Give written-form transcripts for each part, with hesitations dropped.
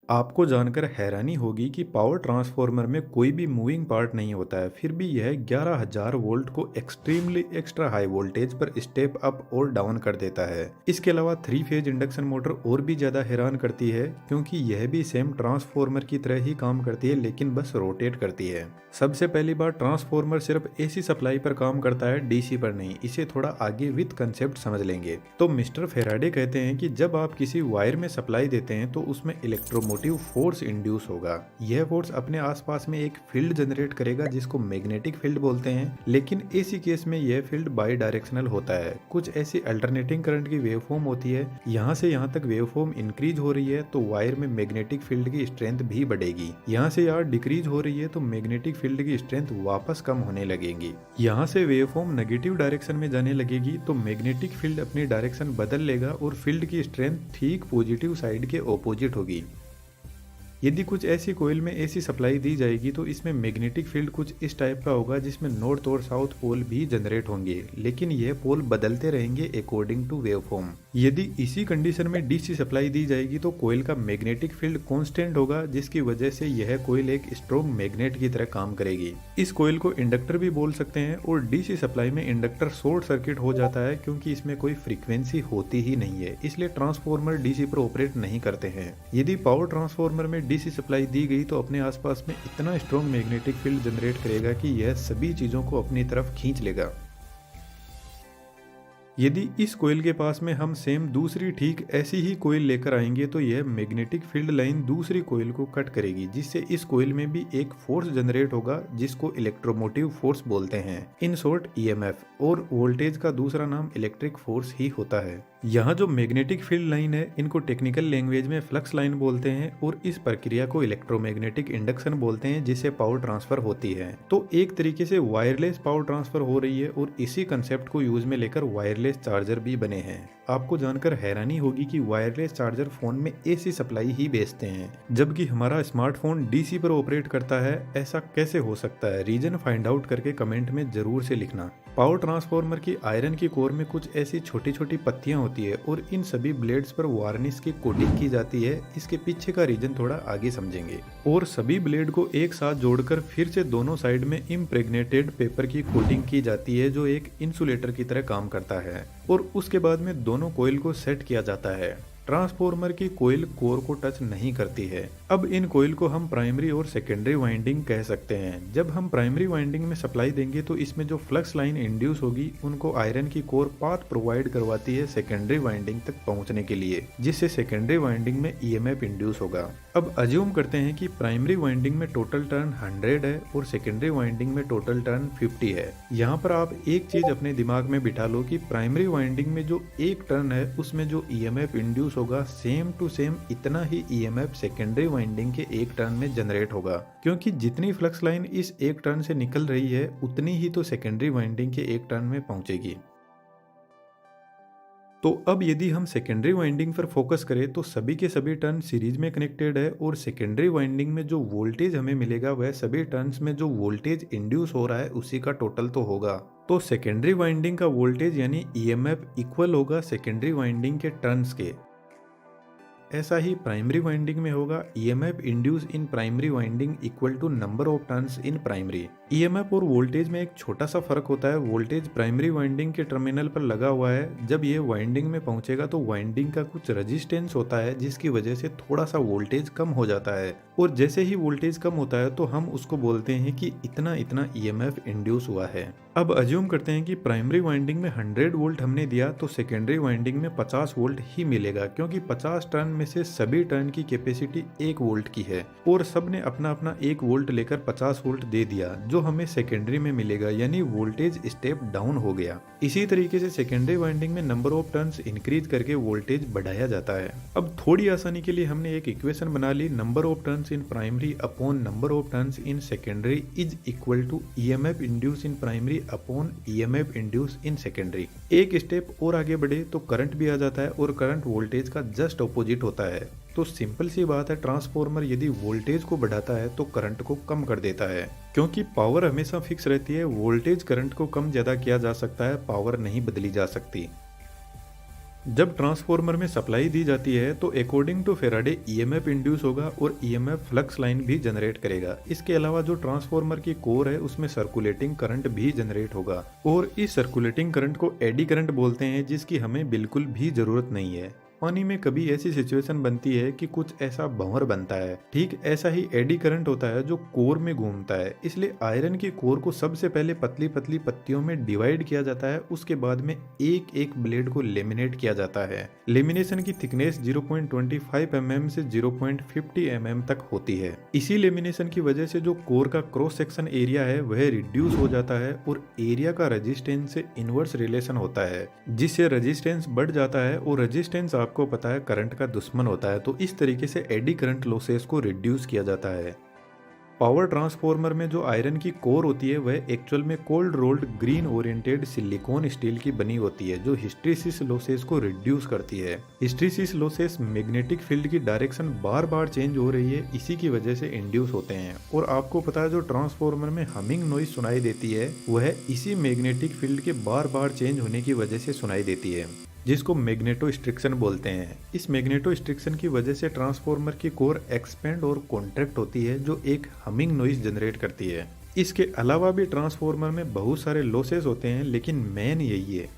आपको जानकर हैरानी होगी कि पावर ट्रांसफार्मर में कोई भी मूविंग पार्ट नहीं होता है, फिर भी यह 11,000 वोल्ट को एक्सट्रीमली एक्स्ट्रा हाई वोल्टेज पर स्टेप अप और डाउन कर देता है। इसके अलावा 3 फेज इंडक्शन मोटर और भी ज्यादा हैरान करती है, क्योंकि यह भी सेम ट्रांसफार्मर की तरह ही काम करती है, लेकिन बस रोटेट करती है। सबसे पहली बार, ट्रांसफार्मर सिर्फ एसी सप्लाई पर काम करता है, डीसी पर नहीं। इसे थोड़ा आगे विद कंसेप्ट समझ लेंगे। तो मिस्टर फेराडे कहते हैं कि जब आप किसी वायर में सप्लाई देते हैं तो उसमें इलेक्ट्रोमोटिव फोर्स इंड्यूस होगा। यह फोर्स अपने आसपास में एक फील्ड जनरेट करेगा जिसको मैग्नेटिक फील्ड बोलते हैं, लेकिन एसी केस में यह फील्ड बाई डायरेक्शनल होता है। कुछ ऐसी अल्टरनेटिंग करंट की वेवफॉर्म होती है, यहाँ से यहाँ तक वेवफॉर्म इंक्रीज हो रही है तो वायर में मैग्नेटिक फील्ड की स्ट्रेंथ भी बढ़ेगी। यहाँ से यहाँ डिक्रीज हो रही है तो मैग्नेटिक फील्ड की स्ट्रेंथ वापस कम होने लगेगी। यहाँ से वेवफॉर्म नेगेटिव डायरेक्शन में जाने लगेगी तो मैग्नेटिक फील्ड अपनी डायरेक्शन बदल लेगा और फील्ड की स्ट्रेंथ ठीक पॉजिटिव साइड के ऑपोजिट होगी। यदि कुछ ऐसी कोयल में ऐसी सप्लाई दी जाएगी तो इसमें मैग्नेटिक फील्ड कुछ इस टाइप का होगा जिसमें नॉर्थ और साउथ पोल भी जनरेट होंगे, लेकिन यह पोल बदलते रहेंगे अकॉर्डिंग टू वेवफॉर्म। यदि इसी कंडीशन में डीसी सप्लाई दी जाएगी तो कोयल का मैग्नेटिक फील्ड कांस्टेंट होगा, जिसकी वजह से यह कोयल एक स्ट्रॉन्ग मैग्नेट की तरह काम करेगी। इस कोयल को इंडक्टर भी बोल सकते हैं और डीसी सप्लाई में इंडक्टर शॉर्ट सर्किट हो जाता है, क्योंकि इसमें कोई फ्रीक्वेंसी होती ही नहीं है, इसलिए ट्रांसफार्मर डीसी पर ऑपरेट नहीं करते हैं। यदि पावर ट्रांसफार्मर में डीसी सप्लाई दी गई तो अपने आसपास में इतना स्ट्रॉन्ग मैग्नेटिक फील्ड जनरेट करेगा कि यह सभी चीजों को अपनी तरफ खींच लेगा। यदि इस कोयल के पास में हम सेम दूसरी ठीक ऐसी ही कोयल लेकर आएंगे तो यह मैग्नेटिक फील्ड लाइन दूसरी कोयल को कट करेगी, जिससे इस कोयल में भी एक फोर्स जनरेट होगा जिसको इलेक्ट्रोमोटिव फोर्स बोलते हैं, इन शॉर्ट ईएमएफ। और वोल्टेज का दूसरा नाम इलेक्ट्रिक फोर्स ही होता है। यहाँ जो मैग्नेटिक फील्ड लाइन है इनको टेक्निकल लैंग्वेज में फ्लक्स लाइन बोलते हैं और इस प्रक्रिया को इलेक्ट्रोमैग्नेटिक इंडक्शन बोलते हैं, जिससे पावर ट्रांसफर होती है। तो एक तरीके से वायरलेस पावर ट्रांसफर हो रही है और इसी कंसेप्ट को यूज में लेकर वायरलेस चार्जर भी बने हैं। आपको जानकर हैरानी होगी कि वायरलेस चार्जर फोन में एसी सप्लाई ही बेचते हैं, जबकि हमारा स्मार्टफोन डीसी पर ऑपरेट करता है। ऐसा कैसे हो सकता है? रीजन फाइंड आउट करके कमेंट में जरूर से लिखना। पावर ट्रांसफार्मर की आयरन की कोर में कुछ ऐसी छोटी छोटी पत्तियां होती है और इन सभी ब्लेड्स पर वार्निश की कोटिंग की जाती है। इसके पीछे का रीजन थोड़ा आगे समझेंगे। और सभी ब्लेड को एक साथ जोड़कर फिर से दोनों साइड में इम्प्रेग्नेटेड पेपर की कोटिंग की जाती है, जो एक इंसुलेटर की तरह काम करता है। और उसके बाद में दोनों कॉइल को सेट किया जाता है। ट्रांसफार्मर की कोयल कोर को टच नहीं करती है। अब इन कोयल को हम प्राइमरी और सेकेंडरी वाइंडिंग कह सकते हैं। जब हम प्राइमरी वाइंडिंग में सप्लाई देंगे तो इसमें जो फ्लक्स लाइन इंड्यूस होगी उनको आयरन की कोर पाथ प्रोवाइड करवाती है सेकेंडरी वाइंडिंग तक पहुंचने के लिए, जिससे सेकेंडरी वाइंडिंग में ईएमएफ इंड्यूस होगा। अब अज्यूम करते हैं कि प्राइमरी वाइंडिंग में टोटल टर्न 100 है और सेकेंडरी वाइंडिंग में टोटल टर्न 50 है। यहाँ पर आप एक चीज अपने दिमाग में बिठा लो कि प्राइमरी वाइंडिंग में जो एक टर्न है उसमें जो ईएमएफ इंड्यूस होगा सेम टू सेम इतना ही ईएमएफ सेकेंडरी वाइंडिंग के एक टर्न में जनरेट होगा, क्योंकि जितनी फ्लक्स लाइन इस एक टर्न से निकल रही है उतनी ही तो सेकेंडरी वाइंडिंग के एक टर्न में पहुंचेगी। तो अब यदि हम सेकेंडरी वाइंडिंग पर फोकस करें तो सभी के सभी टर्न सीरीज में कनेक्टेड है और सेकेंडरी वाइंडिंग में जो वोल्टेज हमें मिलेगा वह सभी टर्न्स में जो वोल्टेज इंड्यूस हो रहा है उसी का टोटल तो होगा। तो सेकेंडरी वाइंडिंग का वोल्टेज यानी ईएमएफ इक्वल होगा सेकेंडरी वाइंडिंग के टर्न्स के। ऐसा ही प्राइमरी वाइंडिंग में होगा EMF induce in primary winding equal to number of turns in primary. EMF और वोल्टेज में एक छोटा सा फर्क होता है। वोल्टेज प्राइमरी वाइंडिंग के टर्मिनल पर लगा हुआ है, जब ये वाइंडिंग में पहुंचेगा तो वाइंडिंग का कुछ रेजिस्टेंस होता है जिसकी वजह से थोड़ा सा वोल्टेज कम हो जाता है। और जैसे ही वोल्टेज कम होता है तो हम उसको बोलते हैं कि इतना इतना ईएमएफ इंड्यूस हुआ है। अब अज्यूम करते हैं कि प्राइमरी वाइंडिंग में 100 वोल्ट हमने दिया तो सेकेंडरी वाइंडिंग में 50 वोल्ट ही मिलेगा, क्योंकि 50 टर्न में से सभी टर्न की कैपेसिटी 1 वोल्ट की है और सब ने अपना अपना 1 वोल्ट लेकर 50 वोल्ट दे दिया, जो हमें सेकेंडरी में मिलेगा, यानी वोल्टेज स्टेप डाउन हो गया। इसी तरीके से सेकेंडरी वाइंडिंग में नंबर ऑफ टर्न्स इंक्रीज करके वोल्टेज बढ़ाया जाता है। अब थोड़ी आसानी के लिए हमने एक इक्वेशन बना ली, number of turns in primary upon number of turns in secondary is equal to EMF induce in primary upon EMF induce in secondary. एक स्टेप और आगे बढ़े तो करंट भी आ जाता है और करंट वोल्टेज का जस्ट ऑपोजिट होता है। तो सिंपल सी बात है, ट्रांसफार्मर यदि वोल्टेज को बढ़ाता है तो करंट को कम कर देता है, क्योंकि पावर हमेशा फिक्स रहती है। वोल्टेज करंट को कम ज्यादा किया जा सकता है, पावर नहीं बदली जा सकती। जब ट्रांसफॉर्मर में सप्लाई दी जाती है तो according to Faraday EMF induce होगा और ईएमएफ फ्लक्स लाइन भी जनरेट करेगा। इसके अलावा जो ट्रांसफॉर्मर की कोर है उसमें सर्कुलेटिंग करंट भी जनरेट होगा और इस सर्कुलेटिंग करंट को एडी करंट बोलते हैं, जिसकी हमें बिल्कुल भी जरूरत नहीं है। पानी में कभी ऐसी सिचुएशन बनती है कि कुछ ऐसा भंवर बनता है, ठीक ऐसा ही एडी करंट होता है जो कोर में घूमता है। इसलिए आयरन की कोर को सबसे पहले पतली पतली पत्तियों में डिवाइड किया जाता है, उसके बाद में एक एक ब्लेड को लेमिनेट किया जाता है। लेमिनेशन की थिकनेस 0.25 mm से 0.50 mm तक होती है। इसी लेमिनेशन की वजह से जो कोर का क्रॉस सेक्शन एरिया है वह रिड्यूस हो जाता है और एरिया का रेजिस्टेंस से इनवर्स रिलेशन होता है, जिससे रेजिस्टेंस बढ़ जाता है और रेजिस्टेंस आपको पता है करंट का दुश्मन होता है। तो इस तरीके से एडी करंट लॉसेस को रिड्यूस किया जाता है। पावर ट्रांसफॉर्मर में जो आयरन की कोर होती है वह एक्चुअल में cold rolled green oriented silicon steel की बनी होती है, जो हिस्ट्रीसिस लॉसेस को रिड्यूस करती है। हिस्ट्रीसिस लॉसेस मैग्नेटिक फील्ड की डायरेक्शन बार बार चेंज हो रही है, इसी की वजह से इंड्यूस होते हैं। और आपको पता है जो ट्रांसफॉर्मर में हमिंग नॉइज सुनाई देती है वह इसी मैग्नेटिक फील्ड के बार बार चेंज होने की वजह से सुनाई देती है, जिसको मैग्नेटो स्ट्रिक्शन बोलते हैं। इस मैग्नेटो स्ट्रिक्शन की वजह से ट्रांसफॉर्मर की कोर एक्सपेंड और कॉन्ट्रैक्ट होती है, जो एक हमिंग नॉइज जनरेट करती है। इसके अलावा भी ट्रांसफॉर्मर में बहुत सारे लॉसेस होते हैं, लेकिन मेन यही है।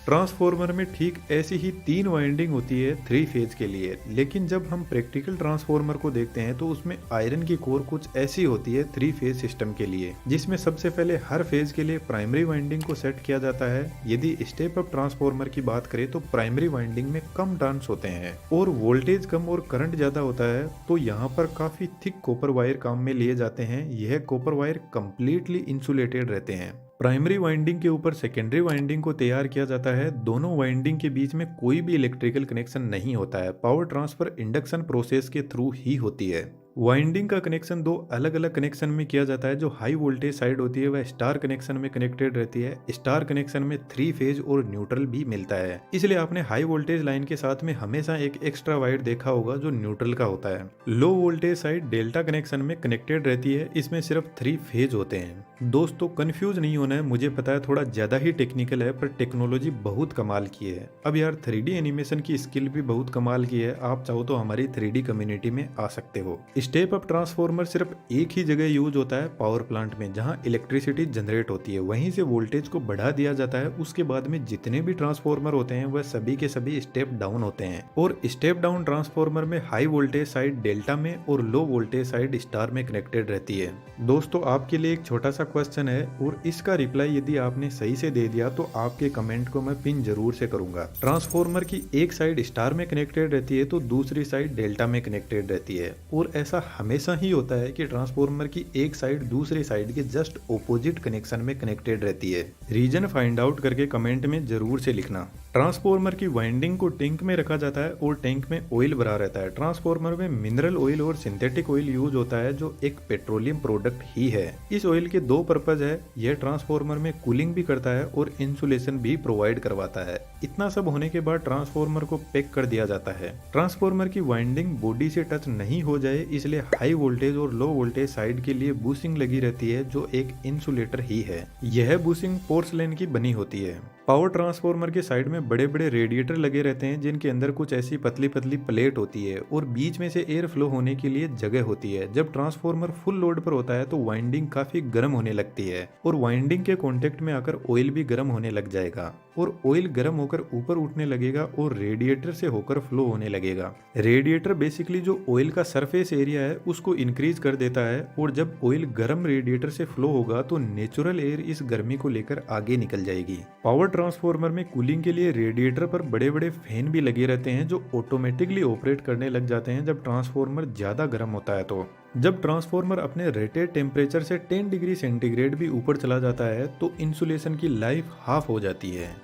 ट्रांसफॉर्मर में ठीक ऐसी ही 3 वाइंडिंग होती है 3 फेज के लिए, लेकिन जब हम प्रैक्टिकल ट्रांसफॉर्मर को देखते हैं तो उसमें आयरन की कोर कुछ ऐसी होती है 3 फेज सिस्टम के लिए, जिसमें सबसे पहले हर फेज के लिए प्राइमरी वाइंडिंग को सेट किया जाता है। यदि स्टेप अप ट्रांसफॉर्मर की बात करें तो प्राइमरी वाइंडिंग में कम टर्न्स होते हैं और वोल्टेज कम और करंट ज्यादा होता है, तो यहाँ पर काफी थिक कॉपर वायर काम में लिए जाते हैं। यह कॉपर वायर कंप्लीटली इंसुलेटेड रहते हैं। प्राइमरी वाइंडिंग के ऊपर सेकेंडरी वाइंडिंग को तैयार किया जाता है। दोनों वाइंडिंग के बीच में कोई भी इलेक्ट्रिकल कनेक्शन नहीं होता है। पावर ट्रांसफर इंडक्शन प्रोसेस के थ्रू ही होती है। वाइंडिंग का कनेक्शन 2 अलग अलग कनेक्शन में किया जाता है। जो हाई वोल्टेज साइड होती है वह स्टार कनेक्शन में कनेक्टेड रहती है। स्टार कनेक्शन में 3 फेज और न्यूट्रल भी मिलता है, इसलिए आपने हाई वोल्टेज लाइन के साथ में हमेशा एक एक्स्ट्रा वायर देखा होगा जो न्यूट्रल का होता है। Low voltage side delta connection में कनेक्टेड रहती है, इसमें सिर्फ 3 फेज होते हैं। दोस्तों कंफ्यूज नहीं होना है, मुझे पता है थोड़ा ज्यादा ही टेक्निकल है, पर टेक्नोलॉजी बहुत कमाल की है। अब यार 3D एनिमेशन की स्किल भी बहुत कमाल की है। आप चाहो तो हमारी 3D कम्युनिटी में आ सकते हो। स्टेप अप ट्रांसफॉर्मर सिर्फ एक ही जगह यूज होता है, पावर प्लांट में, जहां इलेक्ट्रिसिटी जनरेट होती है। वहीं से वोल्टेज को बढ़ा दिया जाता है। उसके बाद में जितने भी ट्रांसफॉर्मर होते हैं वह सभी के सभी स्टेप डाउन होते हैं। और स्टेप डाउन ट्रांसफॉर्मर में हाई वोल्टेज साइड डेल्टा में और लो वोल्टेज साइड स्टार में कनेक्टेड रहती है। दोस्तों आपके लिए एक छोटा सा क्वेश्चन है और इसका रिप्लाई यदि आपने सही से दे दिया तो आपके कमेंट को मैं पिन जरूर से करूंगा। ट्रांसफॉर्मर की एक साइड स्टार में कनेक्टेड रहती है तो दूसरी साइड डेल्टा में कनेक्टेड रहती है। और ऐसा हमेशा ही होता है कि ट्रांसफॉर्मर की एक साइड दूसरी साइड के जस्ट ऑपोजिट कनेक्शन में कनेक्टेड रहती है। रीजन फाइंड आउट करके कमेंट में जरूर से लिखना। ट्रांसफॉर्मर की वाइंडिंग को टैंक में रखा जाता है और टैंक में ऑयल भरा रहता है। ट्रांसफॉर्मर में मिनरल ऑयल और सिंथेटिक ऑयल यूज होता है, जो एक पेट्रोलियम प्रोडक्ट ही है। इस ऑयल के 2 पर्पज है। यह ट्रांसफॉर्मर में कूलिंग भी करता है और इंसुलेशन भी प्रोवाइड करवाता है। इतना सब होने के बाद ट्रांसफॉर्मर को पैक कर दिया जाता है। ट्रांसफॉर्मर की वाइंडिंग बॉडी से टच नहीं हो जाए इसलिए हाई वोल्टेज और लो वोल्टेज साइड के लिए बूसिंग लगी रहती है, जो एक इंसुलेटर ही है। यह बूसिंग पोर्सलेन की बनी होती है। पावर ट्रांसफॉर्मर के साइड में बड़े बड़े रेडिएटर लगे रहते हैं, जिनके अंदर कुछ ऐसी पतली पतली प्लेट होती है और बीच में से एयर फ्लो होने के लिए जगह होती है। जब ट्रांसफॉर्मर फुल लोड पर होता है तो वाइंडिंग काफी गर्म होने लगती है और वाइंडिंग के कांटेक्ट में आकर ऑयल भी गर्म होने लग जाएगा और ऑयल गर्म होकर ऊपर उठने लगेगा और रेडिएटर से होकर फ्लो होने लगेगा। रेडिएटर बेसिकली जो ऑयल का सरफेस एरिया है उसको इंक्रीज कर देता है और जब ऑयल गर्म रेडिएटर से फ्लो होगा तो नेचुरल एयर इस गर्मी को लेकर आगे निकल जाएगी। पावर ट्रांसफॉर्मर में कूलिंग के लिए रेडिएटर पर बड़े बड़े फैन भी लगे रहते हैं, जो ऑटोमेटिकली ऑपरेट करने लग जाते हैं जब ट्रांसफॉर्मर ज्यादा गर्म होता है। तो जब ट्रांसफॉर्मर अपने रेटेड टेम्परेचर से 10 डिग्री सेंटीग्रेड भी ऊपर चला जाता है तो इंसुलेशन की लाइफ हाफ हो जाती है।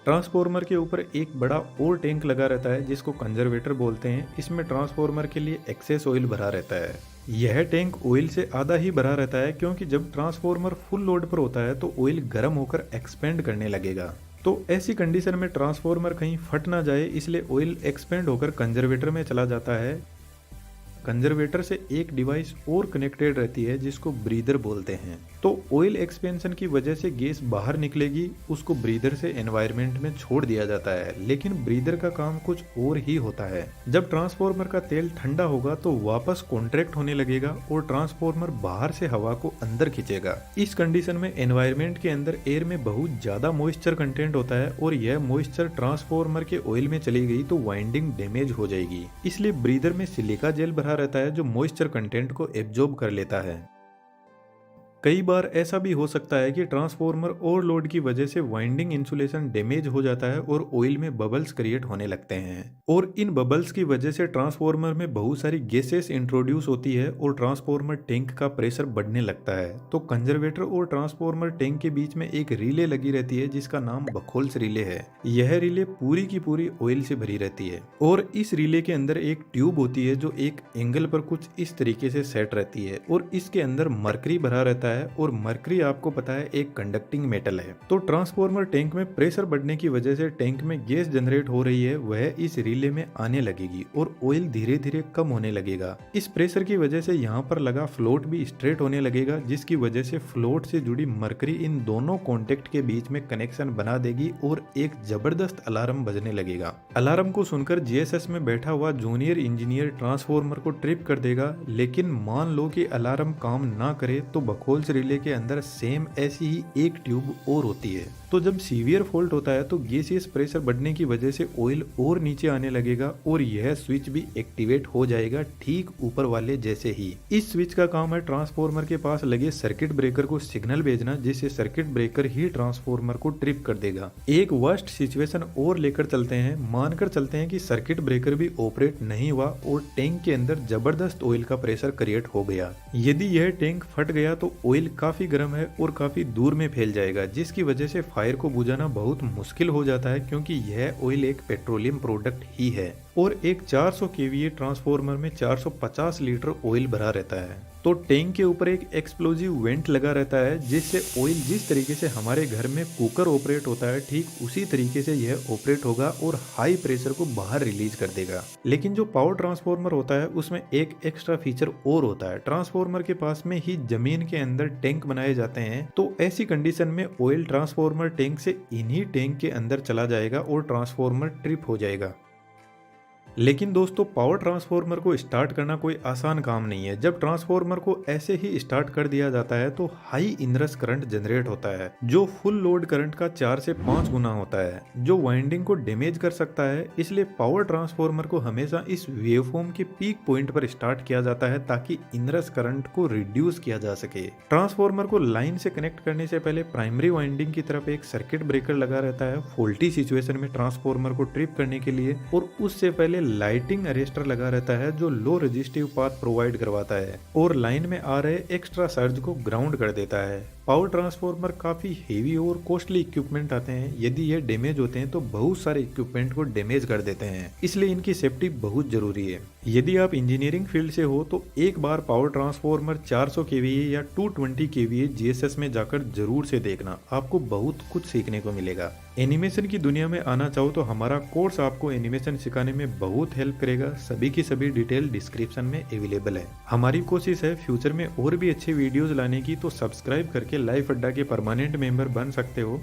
ट्रांसफॉर्मर के ऊपर एक बड़ा और टैंक लगा रहता है जिसको कंजर्वेटर बोलते हैं। इसमें ट्रांसफॉर्मर के लिए एक्सेस ऑयल भरा रहता है। यह टैंक ऑयल से आधा ही भरा रहता है, क्योंकि जब ट्रांसफॉर्मर फुल लोड पर होता है तो ऑयल गर्म होकर एक्सपेंड करने लगेगा। तो ऐसी कंडीशन में ट्रांसफॉर्मर कहीं फट ना जाए इसलिए ऑयल एक्सपेंड होकर कंजर्वेटर में चला जाता है। कंजर्वेटर से एक डिवाइस और कनेक्टेड रहती है जिसको ब्रीदर बोलते हैं। तो ऑयल एक्सपेंशन की वजह से गैस बाहर निकलेगी, उसको ब्रीदर से एनवायरनमेंट में छोड़ दिया जाता है, लेकिन ब्रीदर का काम कुछ और ही होता है। जब ट्रांसफॉर्मर का तेल ठंडा होगा तो वापस कॉन्ट्रैक्ट होने लगेगा और ट्रांसफॉर्मर बाहर से हवा को अंदर खींचेगा। इस कंडीशन में एनवायरनमेंट के अंदर एयर में बहुत ज्यादा मॉइस्चर कंटेंट होता है और यह मॉइस्चर ट्रांसफॉर्मर के ऑयल में चली गई तो वाइंडिंग डैमेज हो जाएगी। इसलिए ब्रीदर में सिलिका जेल भरा रहता है जो मॉइस्चर कंटेंट को एब्जॉर्ब कर लेता है। कई बार ऐसा भी हो सकता है कि ट्रांसफॉर्मर ओवरलोड की वजह से वाइंडिंग इंसुलेशन डैमेज हो जाता है और ऑयल में बबल्स क्रिएट होने लगते हैं, और इन बबल्स की वजह से ट्रांसफॉर्मर में बहुत सारी गैसेस इंट्रोड्यूस होती है और ट्रांसफॉर्मर टैंक का प्रेशर बढ़ने लगता है। तो कंजर्वेटर और ट्रांसफॉर्मर टैंक के बीच में एक रिले लगी रहती है जिसका नाम बखोल्स रिले है। यह रिले पूरी की पूरी ऑयल से भरी रहती है और इस रिले के अंदर एक ट्यूब होती है जो एक एंगल पर कुछ इस तरीके से सेट रहती है और इसके अंदर मरकरी भरा रहता है और मरकरी आपको पता है एक कंडक्टिंग मेटल है। तो ट्रांसफॉर्मर टैंक में प्रेशर बढ़ने की वजह से टैंक में गैस जनरेट हो रही है, वह इस रिले में आने लगेगी और ऑयल धीरे धीरे कम होने लगेगा। इस प्रेशर की वजह से यहाँ पर लगा फ्लोट भी स्ट्रेट होने लगेगा, जिसकी वजह से फ्लोट से जुड़ी मरकरी इन दोनों कॉन्टेक्ट के बीच में कनेक्शन बना देगी और एक जबरदस्त अलार्म बजने लगेगा। अलार्म को सुनकर जीएसएस में बैठा हुआ जूनियर इंजीनियर ट्रांसफॉर्मर को ट्रिप कर देगा, लेकिन मान लो कि अलार्म काम ना करे तो बखोल्स रिले के अंदर सेम ऐसी ही एक ट्यूब और होती है। तो जब सीवियर फॉल्ट होता है तो गैसियस प्रेशर बढ़ने की वजह से ऑयल और नीचे आने लगेगा और यह स्विच भी एक्टिवेट हो जाएगा ठीक ऊपर वाले जैसे ही। इस स्विच का काम है ट्रांसफॉर्मर के पास लगे सर्किट ब्रेकर को सिग्नल भेजना, जिससे सर्किट ब्रेकर ही ट्रांसफॉर्मर को ट्रिप कर देगा। एक वर्स्ट सिचुएशन और लेकर चलते हैं, मानकर चलते हैं कि सर्किट ब्रेकर भी ऑपरेट नहीं हुआ और टैंक के अंदर जबरदस्त ऑयल का प्रेशर क्रिएट हो गया। यदि यह टैंक फट गया तो ऑयल काफी गर्म है और काफी दूर में फैल जाएगा, जिसकी वजह से फायर को बुझाना बहुत मुश्किल हो जाता है, क्योंकि यह ऑयल एक पेट्रोलियम प्रोडक्ट ही है और एक 400 केवीए ट्रांसफॉर्मर में 450 लीटर ऑयल भरा रहता है। तो टैंक के ऊपर एक एक्सप्लोजिव वेंट लगा रहता है, जिससे ऑयल जिस तरीके से हमारे घर में कुकर ऑपरेट होता है ठीक उसी तरीके से यह ऑपरेट होगा और हाई प्रेशर को बाहर रिलीज कर देगा। लेकिन जो पावर ट्रांसफॉर्मर होता है उसमें एक एक्स्ट्रा फीचर और होता है, ट्रांसफॉर्मर के पास में ही जमीन के अंदर टैंक बनाए जाते हैं। तो ऐसी कंडीशन में ऑयल ट्रांसफॉर्मर टैंक से इन्हीं टैंक के अंदर चला जाएगा और ट्रांसफॉर्मर ट्रिप हो जाएगा। लेकिन दोस्तों, पावर ट्रांसफॉर्मर को स्टार्ट करना कोई आसान काम नहीं है। जब ट्रांसफॉर्मर को ऐसे ही स्टार्ट कर दिया जाता है तो हाई इनरस करंट जनरेट होता है, जो फुल लोड करंट का 4 से 5 गुना होता है, जो वाइंडिंग को डैमेज कर सकता है। इसलिए पावर ट्रांसफॉर्मर को हमेशा इस वेवफॉर्म के पीक पॉइंट पर स्टार्ट किया जाता है ताकि इनरस करंट को रिड्यूस किया जा सके। ट्रांसफॉर्मर को लाइन से कनेक्ट करने से पहले प्राइमरी वाइंडिंग की तरफ एक सर्किट ब्रेकर लगा रहता है फॉल्टी सिचुएशन में ट्रांसफॉर्मर को ट्रिप करने के लिए, और उससे पहले लाइटिंग अरेस्टर लगा रहता है जो लो रेजिस्टिव पाथ प्रोवाइड करवाता है और लाइन में आ रहे एक्स्ट्रा सर्ज को ग्राउंड कर देता है। पावर ट्रांसफॉर्मर काफी हेवी और कॉस्टली इक्विपमेंट आते हैं, यदि ये डैमेज होते हैं तो बहुत सारे इक्विपमेंट को डैमेज कर देते हैं, इसलिए इनकी सेफ्टी बहुत जरूरी है। यदि आप इंजीनियरिंग फील्ड से हो तो एक बार पावर ट्रांसफॉर्मर 400 केवीए या 220 केवीए जीएसएस में जाकर जरूर से देखना, आपको बहुत कुछ सीखने को मिलेगा। एनिमेशन की दुनिया में आना चाहो तो हमारा कोर्स आपको एनिमेशन सिखाने में बहुत हेल्प करेगा। सभी की सभी डिटेल डिस्क्रिप्शन में अवेलेबल है। हमारी कोशिश है फ्यूचर में और भी अच्छे वीडियोस लाने की, तो सब्सक्राइब करके लाइफ अड्डा के परमानेंट मेंबर बन सकते हो।